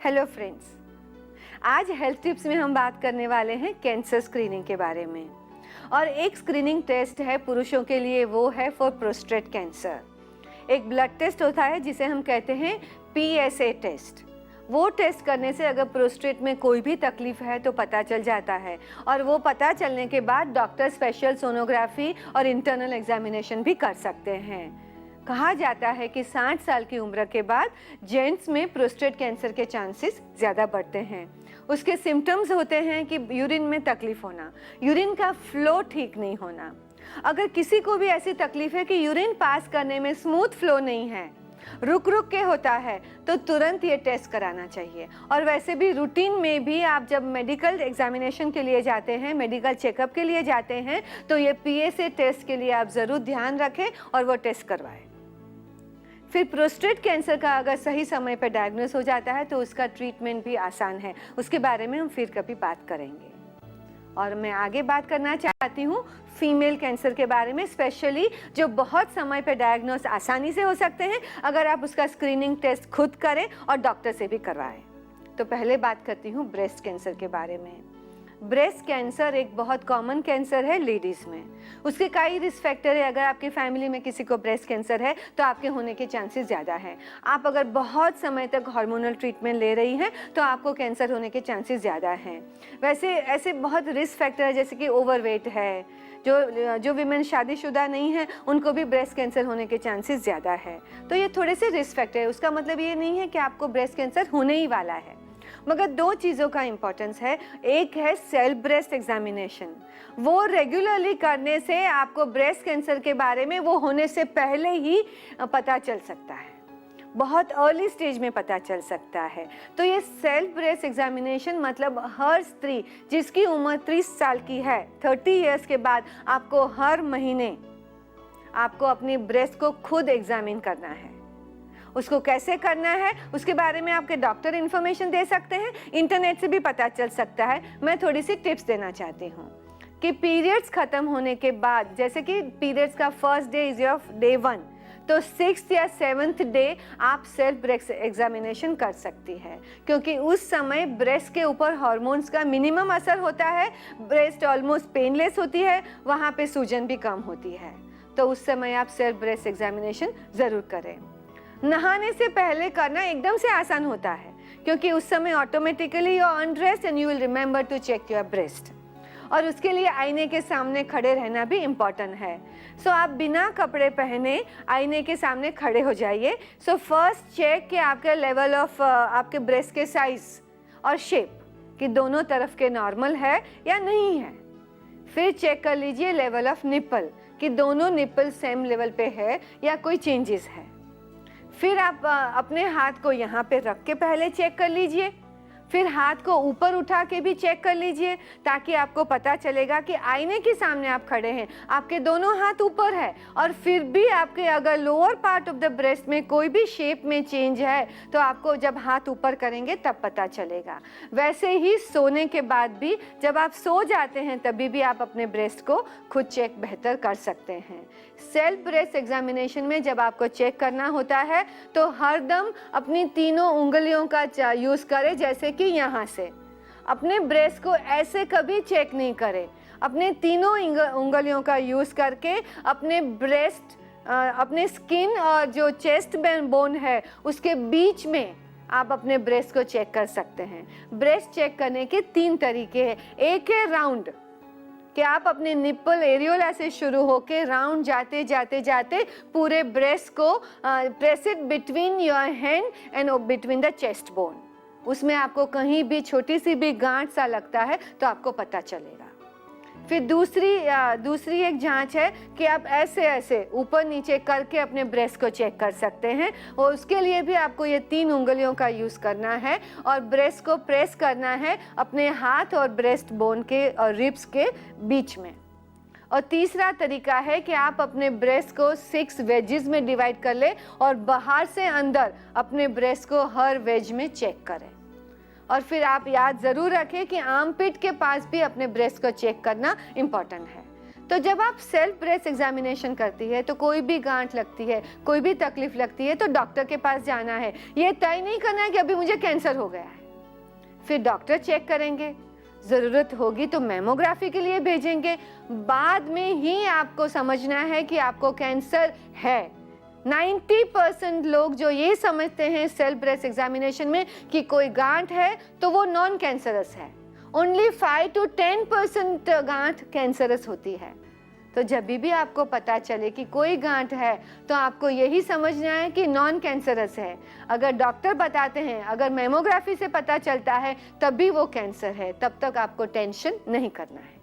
Hello friends, आज health tips में हम बात करने वाले हैं कैंसर स्क्रीनिंग के बारे में। और एक स्क्रीनिंग टेस्ट है पुरुषों के लिए, वो है फॉर प्रोस्टेट कैंसर। एक ब्लड टेस्ट होता है जिसे हम कहते हैं PSA टेस्ट। वो टेस्ट करने से अगर प्रोस्टेट में कोई भी तकलीफ है तो पता चल जाता है, और वो पता चलने के बाद डॉक्टर स्पेशल सोनोग्राफी और इंटरनल एग्जामिनेशन भी कर सकते हैं। कहा जाता है कि 60 साल की उम्र के बाद जेंट्स में प्रोस्टेट कैंसर के चांसेस ज़्यादा बढ़ते हैं। उसके सिम्टम्स होते हैं कि यूरिन में तकलीफ होना, यूरिन का फ्लो ठीक नहीं होना। अगर किसी को भी ऐसी तकलीफ है कि यूरिन पास करने में स्मूथ फ्लो नहीं है, रुक रुक के होता है, तो तुरंत ये टेस्ट कराना चाहिए। और वैसे भी रूटीन में भी आप जब मेडिकल एग्जामिनेशन के लिए जाते हैं, मेडिकल चेकअप के लिए जाते हैं, तो ये PSA टेस्ट के लिए आप ज़रूर ध्यान रखें और वो टेस्ट करवाएं। फिर प्रोस्टेट कैंसर का अगर सही समय पर डायग्नोस हो जाता है तो उसका ट्रीटमेंट भी आसान है। उसके बारे में हम फिर कभी बात करेंगे। और मैं आगे बात करना चाहती हूँ फीमेल कैंसर के बारे में, स्पेशली जो बहुत समय पर डायग्नोस आसानी से हो सकते हैं अगर आप उसका स्क्रीनिंग टेस्ट खुद करें और डॉक्टर से भी करवाएं। तो पहले बात करती हूँ ब्रेस्ट कैंसर के बारे में। ब्रेस्ट कैंसर एक बहुत कॉमन कैंसर है लेडीज़ में। उसके कई रिस्क फैक्टर है। अगर आपकी फैमिली में किसी को ब्रेस्ट कैंसर है तो आपके होने के चांसेस ज़्यादा हैं। आप अगर बहुत समय तक हार्मोनल ट्रीटमेंट ले रही हैं तो आपको कैंसर होने के चांसेस ज़्यादा हैं। वैसे ऐसे बहुत रिस्क फैक्टर है, जैसे कि ओवरवेट है, जो विमेन शादीशुदा नहीं है उनको भी ब्रेस्ट कैंसर होने के चांसेस ज़्यादा है। तो ये थोड़े से रिस्क फैक्टर है। उसका मतलब ये नहीं है कि आपको ब्रेस्ट कैंसर होने ही वाला है, मगर दो चीज़ों का इम्पोर्टेंस है। एक है सेल्फ ब्रेस्ट एग्जामिनेशन। वो रेगुलरली करने से आपको ब्रेस्ट कैंसर के बारे में वो होने से पहले ही पता चल सकता है, बहुत अर्ली स्टेज में पता चल सकता है। तो ये सेल्फ ब्रेस्ट एग्जामिनेशन मतलब हर स्त्री जिसकी उम्र 30 साल की है, 30 इयर्स के बाद आपको हर महीने आपको अपनी ब्रेस्ट को खुद एग्जामिन करना है। उसको कैसे करना है उसके बारे में आपके डॉक्टर इन्फॉर्मेशन दे सकते हैं, इंटरनेट से भी पता चल सकता है। मैं थोड़ी सी टिप्स देना चाहती हूँ कि पीरियड्स ख़त्म होने के बाद, जैसे कि पीरियड्स का first day is your day 1, तो 6th या 7th डे आप सेल्फ ब्रेस्ट एग्जामिनेशन कर सकती है, क्योंकि उस समय ब्रेस्ट के ऊपर हार्मोन्स का मिनिमम असर होता है। ब्रेस्ट ऑलमोस्ट पेनलेस होती है, वहाँ पे सूजन भी कम होती है। तो उस समय आप सेल्फ ब्रेस्ट एग्जामिनेशन ज़रूर करें। नहाने से पहले करना एकदम से आसान होता है, क्योंकि उस समय automatically you are undressed and you will remember to check your breast. और उसके लिए आईने के सामने खड़े रहना भी इम्पॉर्टेंट है। सो आप बिना कपड़े पहने आईने के सामने खड़े हो जाइए। सो फर्स्ट चेक कि आपके लेवल ऑफ आपके ब्रेस्ट के साइज और शेप कि दोनों तरफ के नॉर्मल है या नहीं है। फिर चेक कर लीजिए लेवल ऑफ निप्पल कि दोनों निप्पल सेम लेवल पे है या कोई चेंजेस है। फिर आप अपने हाथ को यहाँ पे रख के पहले चेक कर लीजिए। फिर हाथ को ऊपर उठा के भी चेक कर लीजिए, ताकि आपको पता चलेगा कि आईने के सामने आप खड़े हैं, आपके दोनों हाथ ऊपर है, और फिर भी आपके अगर lower part of the breast में कोई भी शेप में चेंज है तो आपको जब हाथ ऊपर करेंगे तब पता चलेगा। वैसे ही सोने के बाद भी जब आप सो जाते हैं तभी भी आप अपने ब्रेस्ट को खुद चेक बेहतर कर सकते हैं। सेल्फ ब्रेस्ट एग्जामिनेशन में जब आपको चेक करना होता है तो हरदम अपनी तीनों उंगलियों का यूज़ करें, जैसे कि यहाँ से अपने ब्रेस्ट को ऐसे कभी चेक नहीं करें। अपने तीनों उंगलियों का यूज़ करके अपने ब्रेस्ट, अपने स्किन और जो चेस्ट बोन है उसके बीच में आप अपने ब्रेस्ट को चेक कर सकते हैं। ब्रेस्ट चेक करने के 3 तरीके हैं। एक है राउंड, कि आप अपने निप्पल एरियोला से शुरू होके राउंड जाते जाते जाते पूरे ब्रेस्ट को press it between your hand and between the chest bone. उसमें आपको कहीं भी छोटी सी भी गांठ सा लगता है तो आपको पता चलेगा। फिर दूसरी एक जांच है कि आप ऐसे ऐसे ऊपर नीचे करके अपने ब्रेस्ट को चेक कर सकते हैं, और उसके लिए भी आपको ये 3 उंगलियों का यूज़ करना है और ब्रेस्ट को प्रेस करना है अपने हाथ और ब्रेस्ट बोन के और रिब्स के बीच में। और तीसरा तरीका है कि आप अपने ब्रेस्ट को 6 वेजेस में डिवाइड कर ले और बाहर से अंदर अपने ब्रेस्ट को हर वेज में चेक करें। और फिर आप याद ज़रूर रखें कि आर्मपिट के पास भी अपने ब्रेस्ट को चेक करना इम्पॉर्टेंट है। तो जब आप सेल्फ ब्रेस्ट एग्जामिनेशन करती है तो कोई भी गांठ लगती है, कोई भी तकलीफ लगती है तो डॉक्टर के पास जाना है। ये तय नहीं करना है कि अभी मुझे कैंसर हो गया है। फिर डॉक्टर चेक करेंगे, ज़रूरत होगी तो मैमोग्राफी के लिए भेजेंगे। बाद में ही आपको समझना है कि आपको कैंसर है। 90% लोग जो ये समझते हैं सेल्फ ब्रेस्ट एग्जामिनेशन में कि कोई गांठ है तो वो नॉन कैंसरस है। ओनली 5 to 10% गांठ कैंसरस होती है। तो जब भी आपको पता चले कि कोई गांठ है तो आपको यही समझना है कि नॉन कैंसरस है। अगर डॉक्टर बताते हैं, अगर मैमोग्राफी से पता चलता है तब भी वो कैंसर है, तब तक आपको टेंशन नहीं करना है।